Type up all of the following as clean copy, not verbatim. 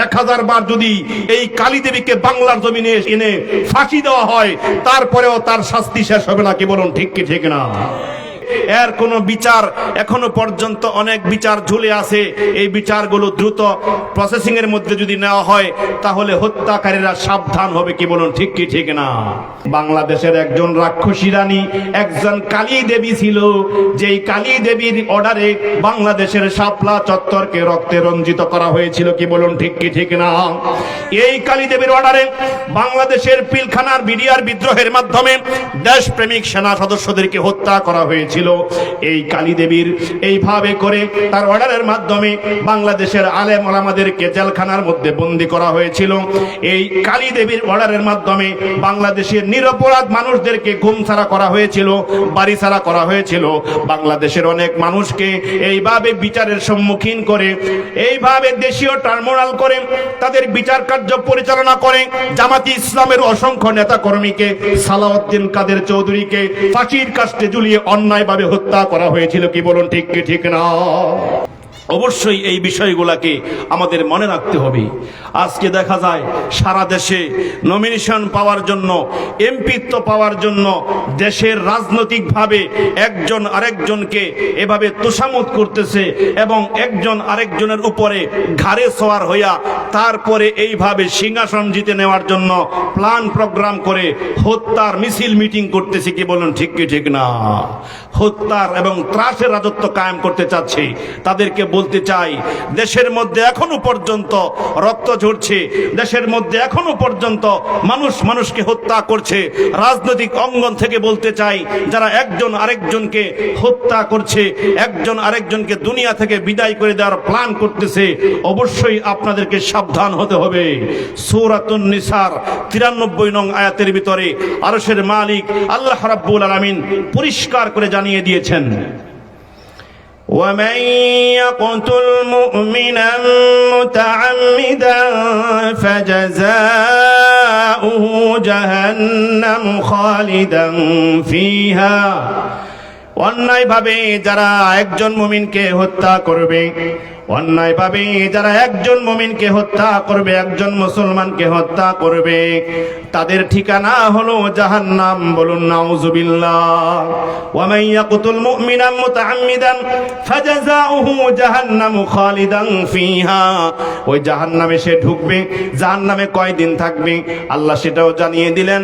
1000 বার যদি এই কালী দেবীকে বাংলার জমিনে এনে ফাঁসি দেওয়া হয়, তারপরেও তার শাস্তি শেষ হবে না। কি বলুন, ঠিক কি ঠিক না? এর কোনো বিচার এখনো পর্যন্ত অনেক বিচার ঝুলে আছে। এই বিচারগুলো দ্রুত প্রসেসিং এর মধ্যে যদি নেওয়া হয়, তাহলে হত্যাকারীরা সাবধান হবে। কি বলুন, ঠিক কি ঠিক না? বাংলাদেশের একজন রাক্ষসী রানী, একজন কালী দেবী ছিল, যেই কালী দেবীর অর্ডারে বাংলাদেশের শাপলা চত্বরকে রক্তে রঞ্জিত করা হয়েছিল। কি বলুন, ঠিক কি ঠিক না? এই কালী দেবীর অর্ডারে বাংলাদেশের পিলখানার বিডিআর বিদ্রোহের মাধ্যমে দেশপ্রেমিক সেনা সদস্যদেরকে হত্যা করা হয়েছিল। এই কালী দেবীর এইভাবে করে তার অর্ডারের মাধ্যমে বাংলাদেশের আলেম ওলামাদেরকে জেলখানার মধ্যে বন্দী করা হয়েছিল। এই কালী দেবীর অর্ডারের মাধ্যমে বাংলাদেশের নিরপরাধ মানুষদেরকে ঘুম ছাড়া করা হয়েছিল, বাড়ি ছাড়া করা হয়েছিল। বাংলাদেশের অনেক মানুষকে এইভাবে বিচারের সম্মুখীন করে, এইভাবে দেশীয় টার্মিনাল করে তাদের বিচার কার্য পরিচালনা করে জামাতি ইসলামের অসংখ্য নেতা কর্মীকে, সালাউদ্দিন কাদের চৌধুরীকে ফাঁসির কাস্টে ঝুলিয়ে অন্যায়ভাবে হত্যা করা হয়েছিল। কি বলুন, ঠিক কি ঠিক না? অবশ্যই এই বিষয়গুলোকে আমাদের মনে রাখতে হবে। আজকে দেখা যায় সারা দেশে নমিনেশন পাওয়ার জন্য, এমপিত্ব পাওয়ার জন্য দেশের রাজনৈতিকভাবে একজন আরেকজনকে এভাবে তোষামত করতেছে এবং একজন আরেকজনের উপরে ঘাড়ে সওয়ার হইয়া তারপরে এইভাবে সিংহাসন জিতে নেওয়ার জন্য প্ল্যান প্রোগ্রাম করে হত্যার মিছিল মিটিং করতেছে। কি বলুন, ঠিক কি ঠিক না? হত্যার এবং ত্রাসের রাজত্ব কায়েম করতে চাচ্ছে। তাদেরকে বলতে চাই, দেশের মধ্যে এখনো পর্যন্ত রক্ত ঝরছে, দেশের মধ্যে এখনো পর্যন্ত মানুষ মানুষকে হত্যা করছে। রাজনৈতিক অঙ্গন থেকে বলতে চাই, যারা একজন আরেকজনকে হত্যা করছে, একজন আরেকজনকে দুনিয়া থেকে বিদায় করে দেওয়ার প্ল্যান করতেছে, অবশ্যই আপনাদেরকে সাবধান হতে হবে। সূরাতুন নিসার 93 নং আয়াতের ভিতরে আরশের মালিক আল্লাহ রাব্বুল আলামিন পরিষ্কার করে জানিয়ে দিয়েছেন, ومن يقتل مؤمنا متعمدا فجزاؤه جهنم خالدا فيها। অন্যায়ভাবে যারা একজন মুমিনকে হত্যা করবে, অন্যায়ভাবে যারা একজন মুমিনকে হত্যা করবে, একজন মুসলমানকে হত্যা করবে, তাদের ঠিকানা হলো জাহান্নাম। বলুন নাউযুবিল্লাহ। ওয়া মান ইয়াকতুল মুমিনান মুতাআম্মিদান ফাজাযাউহু জাহান্নামু খালিদান ফিহা। ওই জাহান্নামে সে ঢুকবে। জাহান্নামে কয়দিন থাকবে আল্লাহ সেটাও জানিয়ে দিলেন।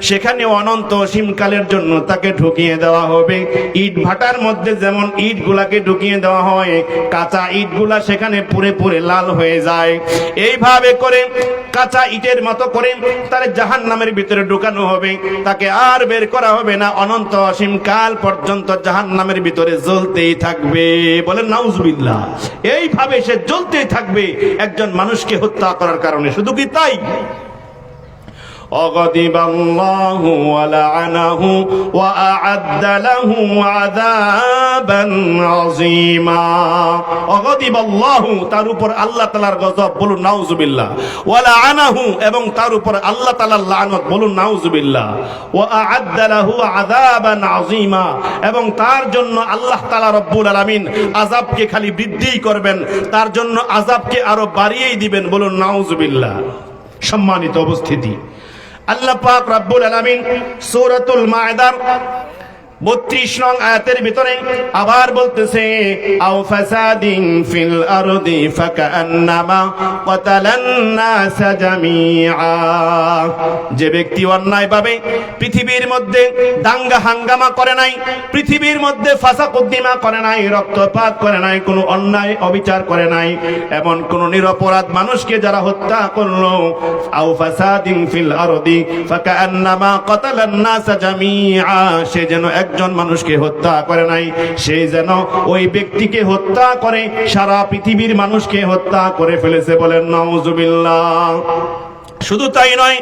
সেখানে অনন্ত অসীমকালের জন্য তাকে ঢুকিয়ে দেওয়া হবে। ইট ভাটার মধ্যে যেমন ইটগুলাকে ঢুকিয়ে দেওয়া হয়, কাঁচা ইটগুলা সেখানে পুরে পুরে লাল হয়ে যায়, এইভাবে করে কাঁচা ইটের মতো করে তার জাহান্নামের ভিতরে ঢুকানো হবে। তাকে আর বের করা হবে না, অনন্ত অসীম কাল পর্যন্ত জাহান্নামের ভিতরে জ্বলতেই থাকবে। বলেন নাউজুবিল্লাহ। এইভাবে সে জ্বলতেই থাকবে একজন মানুষকে হত্যা করার কারণে। শুধু কি তাই? أغضب الله ولعنه وأعد له عذابا عظيما। أغضب الله তার উপর আল্লাহ তাআলার গজব। বলুন নাউজুবিল্লাহ। ওয়ালাআনাহু এবং তার উপর আল্লাহ তাআলার লানত। বলুন নাউজুবিল্লাহ। وأعد له عذابا عظيما এবং তার জন্য আল্লাহ তাআলা রব্বুল আলামিন আযাবকে খালি বৃদ্ধি করবেন, তার জন্য আযাবকে আরো বাড়িয়েই দিবেন। বলুন নাউজুবিল্লাহ। সম্মানিত উপস্থিতি, আল্লাহ পাক রব্বুল আলামিন সূরাতুল মায়েদার 32 নং আয়াতের ভিতরে আবার বলতেছে, আও ফাসাদিন ফিল আরদি ফাকান্নামা ক্বাতালান নাস জামিআ। যে ব্যক্তি অন্যায়ভাবে পৃথিবীর মধ্যে দাঙ্গা হাঙ্গামা করে নাই, পৃথিবীর মধ্যে ফাসাকুদ্দিমা করে নাই, রক্তপাত করে নাই, কোনো অন্যায় অবিচার করে নাই, এমন কোন নিরপরাধ মানুষকে যারা হত্যা করলো, আও ফাসাদিন ফিল আরদি ফাকান্নামা ক্বাতালান নাস জামিআ, সে যেন একজন মানুষকে হত্যা করে নাই, সে যেন ওই ব্যক্তিকে হত্যা করে সারা পৃথিবীর মানুষকে হত্যা করে ফেলেছে। বলেন নাউজুবিল্লাহ। শুধু তাই নয়,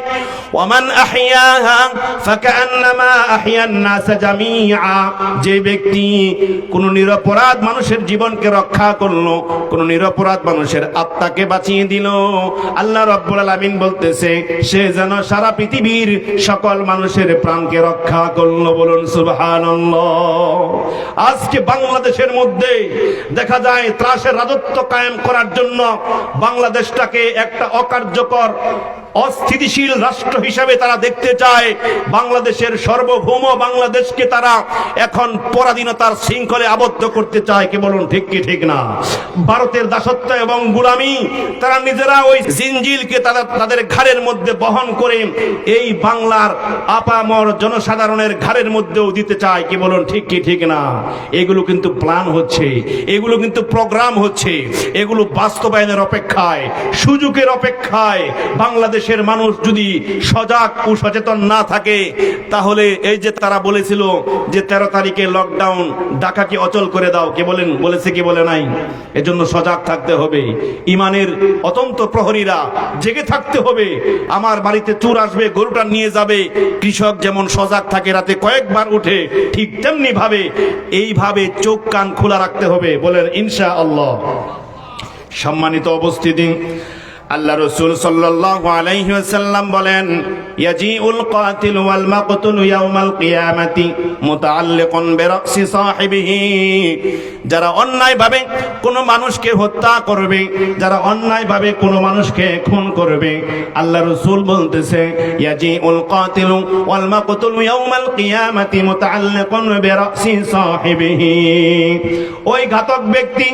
ওয়ামান আহইয়াহা ফাকান্নামা আহইয়ান নাস জামিআ, যে ব্যক্তি কোন নিরপরাধ মানুষের জীবনকে রক্ষা করলো, কোন নিরপরাধ মানুষের আত্মাকে বাঁচিয়ে দিল, আল্লাহ রাব্বুল আলামিন বলতেছে সে যেন সারা পৃথিবীর সকল মানুষের প্রাণকে রক্ষা করলো। বলুন সুবহানাল্লাহ। আজকে বাংলাদেশের মধ্যে দেখা যায় ত্রাসের রাজত্ব কায়েম করার জন্য বাংলাদেশটাকে একটা অকার্যকর অস্থিতিশীল রাষ্ট্র হিসাবে তারা দেখতে চায়। বাংলাদেশের সার্বভৌম বাংলাদেশকে তারা এখন পরাধীনতার শৃঙ্খলে আবদ্ধ করতে চায়। কে বলুন ঠিক কি ঠিক না? ভারতের দাসত্ব এবং গোলামি তারা নিজেরা ওই জিনজিলকে তাদের ঘাড়ের মধ্যে বহন করে এই বাংলার আপামর জনসাধারণের ঘাড়ের মধ্যেও দিতে চায়। কে বলুন ঠিক কি ঠিক না? এগুলো কিন্তু প্ল্যান হচ্ছে, এগুলো কিন্তু প্রোগ্রাম হচ্ছে, এগুলো বাস্তবায়নের অপেক্ষায়, সুযোগের অপেক্ষায়। বাংলাদেশের মানুষ যদি সজাগ ও সচেতন না থাকে, তাহলে এই যে তারা বলেছিল যে 13 তারিখে লকডাউন, ঢাকাকে অচল করে দাও, কে বলেন বলেছে কি বলে নাই? এজন্য সজাগ থাকতে হবে। ইমানের অতন্ত প্রহরীরা জেগে থাকতে হবে। আমার বাড়িতে চোর আসবে, গরুটা নিয়ে যাবে, কৃষক যেমন সজাগ থাকে রাতে কয়েকবার উঠে, ঠিক তেমনি ভাবে এইভাবে চোখ কান খোলা রাখতে হবে। বলেন ইনশাআল্লাহ। সম্মানিত উপস্থিতি, আল্লাহ রাসূল সাল্লাল্লাহু আলাইহি ওয়াসাল্লাম বলেন, ইয়াজিউল কাতিল ওয়াল মাকতুল ইয়াউমাল কিয়ামাতি মুতাআল্লিকুন বিরাসি সাহিবিহি। যারা অন্যায়ভাবে কোনো মানুষকে হত্যা করবে, যারা অন্যায়ভাবে কোনো মানুষকে খুন করবে, আল্লাহ রাসূল বলতেছে ইয়াজিউল কাতিল ওয়াল মাকতুল ইয়াউমাল কিয়ামাতি মুতাআল্লিকুন বিরাসি সাহিবিহি। ওই ঘাতক ব্যক্তি,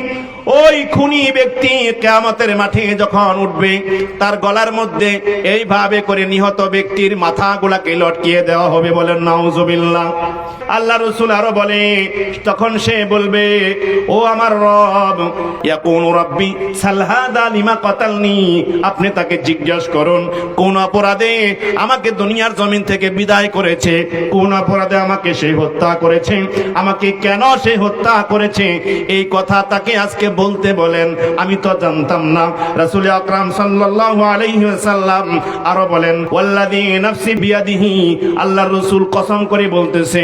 ওই খুনি ব্যক্তি কিয়ামতের মাঠে যখন উঠবে, তার গলার মধ্যে এইভাবে করে নিহত ব্যক্তির মাথাগুলাকে লটকিয়ে দেওয়া হবে। বলেন নাউজুবিল্লাহ। আল্লাহ রাসূল আরো বলে, তখন সে বলবে, ও আমার রব, ইয়াকুনু রাব্বি সাল হাদা লিমা কাতালনি। আপনি তাকে জিজ্ঞাসা করুন কোন অপরাধে আমাকে দুনিয়ার জমিন থেকে বিদায় করেছে, কোন অপরাধে আমাকে সে হত্যা করেছে, আমাকে কেন সে হত্যা করেছে, এই কথা তাকে আজকে বলতে বলেন। আমি তো জানতাম না। রাসূল আকরাম সাল্লাল্লাহু আলাইহি ওয়াসাল্লাম আরো বলেন, ওয়াল্লাযী নাফসি বিয়াদিহি, আল্লাহর রাসূল কসম করে বলতেছে,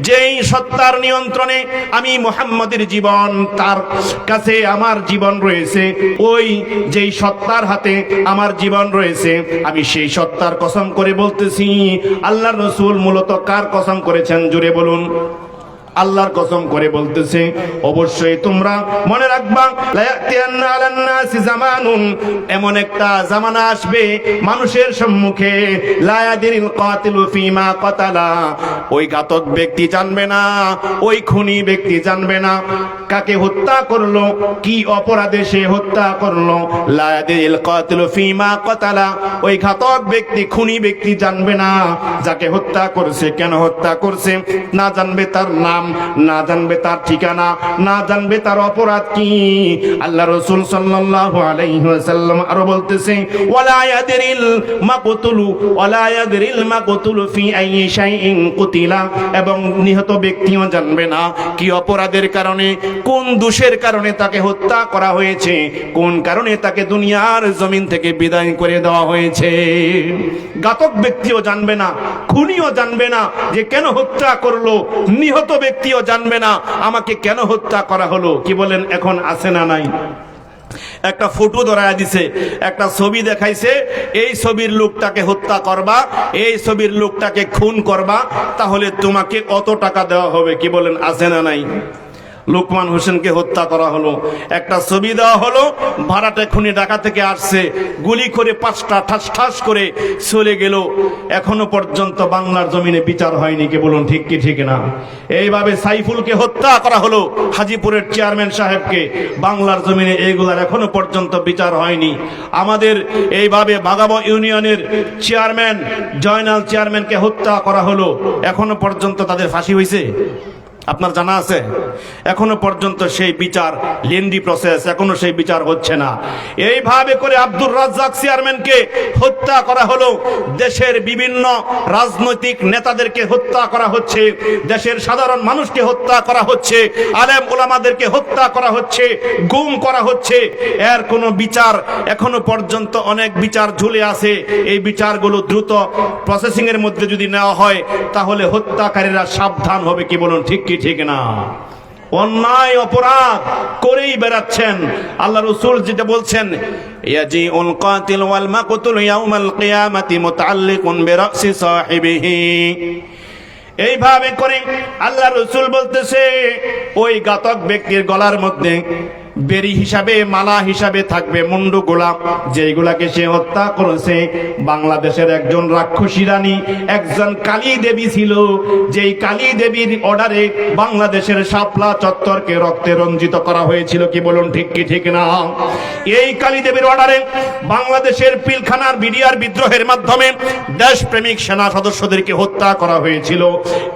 যেই সত্তার নিয়ন্ত্রণে আমি মুহাম্মদের জীবন, তার কাছে আমার জীবন রয়েছে, ওই যেই সত্তার হাতে আমার জীবন রয়েছে, আমি সেই সত্তার কসম করে বলতেছি। আল্লাহর রাসূল মূলত কার কসম করেছেন জোরে বলুন? আল্লাহর কসম করে বলতেছে, অবশ্যই তোমরা মনে রাখবা, লায়াতিয়ান্না আলান নাসি জামানুন, এমন একটা জামানা আসবে মানুষের সম্মুখে, লায়াদিরিল কাতিলু ফিমা কাতালা, ওই ঘাতক ব্যক্তি জানবে না, ওই খুনি ব্যক্তি জানবে না কাকে হত্যা করলো, কি অপরাধে সে হত্যা করলো। লায়াদিরিল কাতিলু ফিমা কাতালা, ওই ঘাতক ব্যক্তি, খুনি ব্যক্তি জানবে না যাকে হত্যা করছে কেন হত্যা করছে, না জানবে তার নাম, না জানবে তার ঠিকানা, না জানবে তার অপরাধ কি। আল্লাহ রাসূল সাল্লাল্লাহু আলাইহি ওয়াসাল্লাম আরো বলতেছে, ওয়ালা ইয়াদরিল মাকতুলু ওয়ালা ইয়াদরিল মাকতুলু ফি আইয়ি শাইইন কুতিলা, এবং নিহত ব্যক্তিও জানবে না কি অপরাধের কারণে, কোন দোষের কারণে তাকে হত্যা করা হয়েছে, কোন কারণে তাকে দুনিয়ার জমিন থেকে বিদায় করে দেওয়া হয়েছে। ঘাতক ব্যক্তিও জানবে না, খুনিও জানবে না যে কেন হত্যা করলো, নিহত ব্যক্তিও জানবে না আমাকে কেন হত্যা করা হলো। কি বলেন এখন আছে না নাই? একটা ফটো ধরায় দিছে, একটা ছবি দেখাইছে, এই ছবির লোকটাকে হত্যা করবা, এই ছবির লোকটাকে খুন করবা, তাহলে তোমাকে কত টাকা দেওয়া হবে। কি বলেন আছে না নাই? লোকমান হোসেনকে হত্যা করা হলো, একটা ছবি দেওয়া হলো, ভাড়াটে খুনি ঢাকা থেকে আসছে, গুলি করে 5টা ঠাস ঠাস করে চলে গেল। এখনো পর্যন্ত বাংলার জমিনে বিচার হয়নি। কে বলুন ঠিক কি ঠিক না? এইভাবে সাইফুলকে হত্যা করা হলো, হাজীপুরের চেয়ারম্যান সাহেবকে, বাংলার জমিনে এইগুলার এখনো পর্যন্ত বিচার হয়নি। আমাদের এইভাবে বাগাবো ইউনিয়নের চেয়ারম্যান জয়নাল চেয়ারম্যানকে হত্যা করা হলো, এখনো পর্যন্ত তাদের ফাঁসি হয়েছে? আপনার জানা আছে? এখনো পর্যন্ত সেই বিচার, লেন্দি প্রসেস, এখনো সেই বিচার হচ্ছে না। এইভাবে করে আব্দুর রাজ্জাক চেয়ারম্যানকে হত্যা করা হলো, দেশের বিভিন্ন রাজনৈতিক নেতাদেরকে হত্যা করা হচ্ছে, দেশের সাধারণ মানুষকে হত্যা করা হচ্ছে, আলেম ওলামাদেরকে হত্যা করা হচ্ছে, গুম করা হচ্ছে। এর কোনো বিচার এখনো পর্যন্ত অনেক বিচার ঝুলে আছে। এই বিচারগুলো দ্রুত প্রসেসিং এর মধ্যে যদি নেওয়া হয় তাহলে হত্যাকারীরা সাবধান হবে। কি বলুন, ঠিক কি ঠিক না? অন্যায় অপরাধ করেই বেড়াচ্ছেন। আল্লাহ রাসূল যেটা বলছেন, ইয়াজিউল কাতিল ওয়াল মাকতুল ইয়াউমাল কিয়ামাতি মুতাআল্লিকুন বিরাসি সাহিবিহি। এইভাবে করে আল্লাহ রাসূল বলতেছে, ওই ঘাতক ব্যক্তির গলার মধ্যে বেরি হিসাবে, মালা হিসাবে থাকবে মুন্ডু গোলাপ, যেগুলাকে সে হত্যা করেছে। বাংলাদেশের একজন রাক্ষসী রানী, একজন কালী দেবী ছিল, যেই কালী দেবীর অর্ডারে বাংলাদেশের শাপলা চত্বরকে রক্তে রঞ্জিত করা হয়েছিল। কি বলুন, ঠিক কি ঠিক না? এই কালী দেবীর অর্ডারে বাংলাদেশের পিলখানার বিডিআর বিদ্রোহের মাধ্যমে দেশপ্রেমিক সেনা সদস্যদেরকে হত্যা করা হয়েছিল।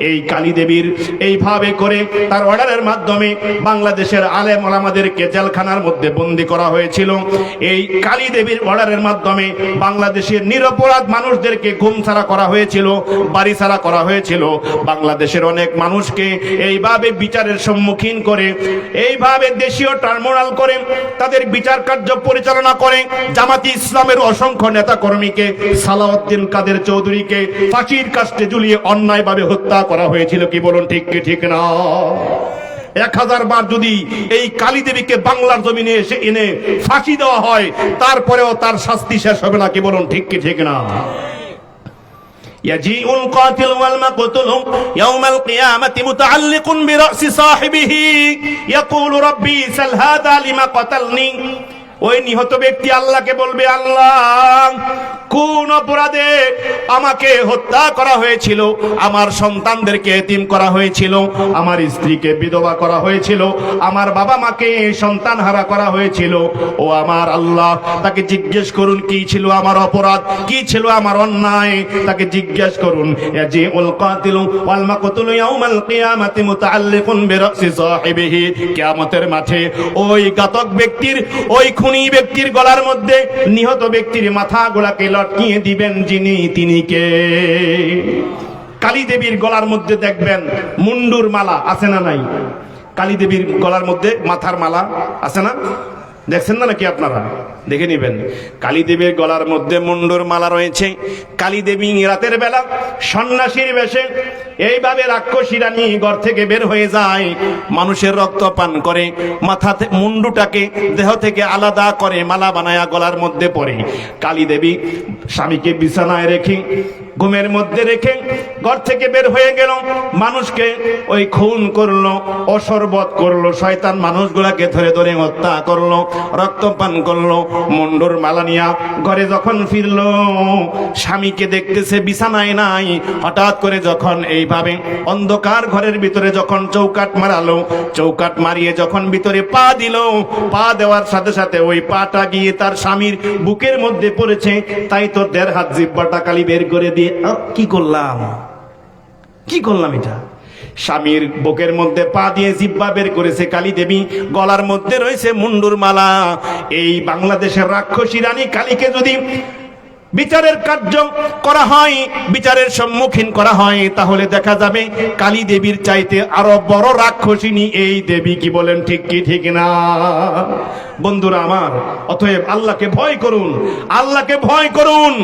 এই কালী দেবীর এইভাবে করে তার অর্ডারের মাধ্যমে বাংলাদেশের আলেম ওলামাদেরকে জেলখানার মধ্যে বন্দী করা হয়েছিল। এই কালী দেবীর অর্ডারের মাধ্যমে বাংলাদেশের নিরপরাধ মানুষদেরকে গুম ছাড়া করা হয়েছিল, বাড়ি ছাড়া করা হয়েছিল। বাংলাদেশের অনেক মানুষকে এইভাবে বিচারের সম্মুখীন করে, এইভাবে দেশীয় ট্রাইব্যুনাল করে তাদের বিচার কার্য পরিচালনা করে। জামাতি ইসলামের অসংখ্য নেতা কর্মীকে, সালাউদ্দিন কাদের চৌধুরীকে ফাঁসির কাস্টে ঝুলিয়ে অন্যায়ভাবে হত্যা করা হয়েছিল। কি বলুন, ঠিক কি ঠিক না? 1000 বার যদি এই কালী দেবীকে বাংলার জমিনে এসে এনে ফাঁসি দেওয়া হয়, তারপরেও তার শাস্তি শেষ হবে না। কি বলুন, ঠিক কি ঠিক না? ইয়াজিউল কাতিল ওয়াল মাকতুল ইয়াউমাল কিয়ামাতি মুতাআল্লিকুন বিরাসি সাহিবিহি ইয়াকুলু রাব্বি সাল হাদা লিমা কাতালনি। ওই নিহত ব্যক্তি আল্লাহকে বলবে, আল্লাহ, কোন অপরাধে আমাকে হত্যা করা হয়েছিল? আমার সন্তানদেরকে এতিম করা হয়েছিল, আমার স্ত্রীকে বিধবা করা হয়েছিল, আমার বাবা মাকে সন্তানহারা করা হয়েছিল। ও আমার আল্লাহ, তাকে জিজ্ঞেস করুন কি ছিল আমার অপরাধ, কি ছিল আমার অন্যায়, তাকে জিজ্ঞেস করুন। ইয়াজিউল কাতিলু ওয়াল মাকতুলু ইয়াউমাল কিয়ামাতি মুতাআল্লিকুন বিরাসি সাহিবিহি। কিয়ামতের মাঠে ওই ঘাতক ব্যক্তির, ওই খুনি ব্যক্তির গলার মধ্যে নিহত ব্যক্তির মাথাগুলোকে লটকিয়ে দিবেন যিনি, তিনি কে? কালী দেবীর গলার মধ্যে দেখবেন মুন্ডুর মালা আছে না নাই? কালী দেবীর গলার মধ্যে মাথার মালা আছে না? দেখছেন না নাকি? আপনারা দেখে নিবেন। কালী দেবীর গলার মধ্যে মুন্ডুর মালা রয়েছে। কালী দেবী রাতের বেলা সন্ন্যাসীর বেশে এইভাবে রাক্ষসী রানী ঘর থেকে বের হয়ে যায়, মানুষের রক্ত পান করে, মাথাতে মুন্ডুটাকে দেহ থেকে আলাদা করে মালা বানায়া গলার মধ্যে পরে। কালী দেবী স্বামীকে বিছানায় রেখে, ঘুমের মধ্যে রেখে ঘর থেকে বের হয়ে গেল, মানুষকে ওই খুন করলো, অসরবত করলো, শয়তান মানুষগুলাকে ধরে ধরে হত্যা করলো, রক্তপান করলো। মুন্ডুর মালা নিয়া ঘরে যখন ফিরলো, স্বামীকে দেখতেছে বিছানায় নাই। হঠাৎ করে যখন এইভাবে অন্ধকার ঘরের ভিতরে যখন চৌকাট মারালো, চৌকাট মারিয়ে যখন ভিতরে পা দিল, পা দেওয়ার সাথে সাথে ওই পাটা গিয়ে তার স্বামীর বুকের মধ্যে পড়েছে। তাই তো 1.5 হাত জিহ্বাটা কালি বের করে দিয়ে, কি করলাম, কি করলাম এটা? স্বামীর বুকের মধ্যে পা দিয়ে জিহ্বা বের করেছে কালী দেবী, গলার মধ্যে রয়েছে মুন্ডুর মালা। এই বাংলাদেশের রাক্ষসী রানী কালীকে যদি বিচারের কার্য করা হয়, বিচারের সম্মুখীন করা হয়, তাহলে দেখা যাবে কালী দেবীর চাইতে আরো বড় রাক্ষসিনী এই দেবী। কি বলেন, ঠিক কি ঠিক না? বন্ধুরা আমার, অতএব আল্লাহকে ভয় করুন, আল্লাহকে ভয় করুন।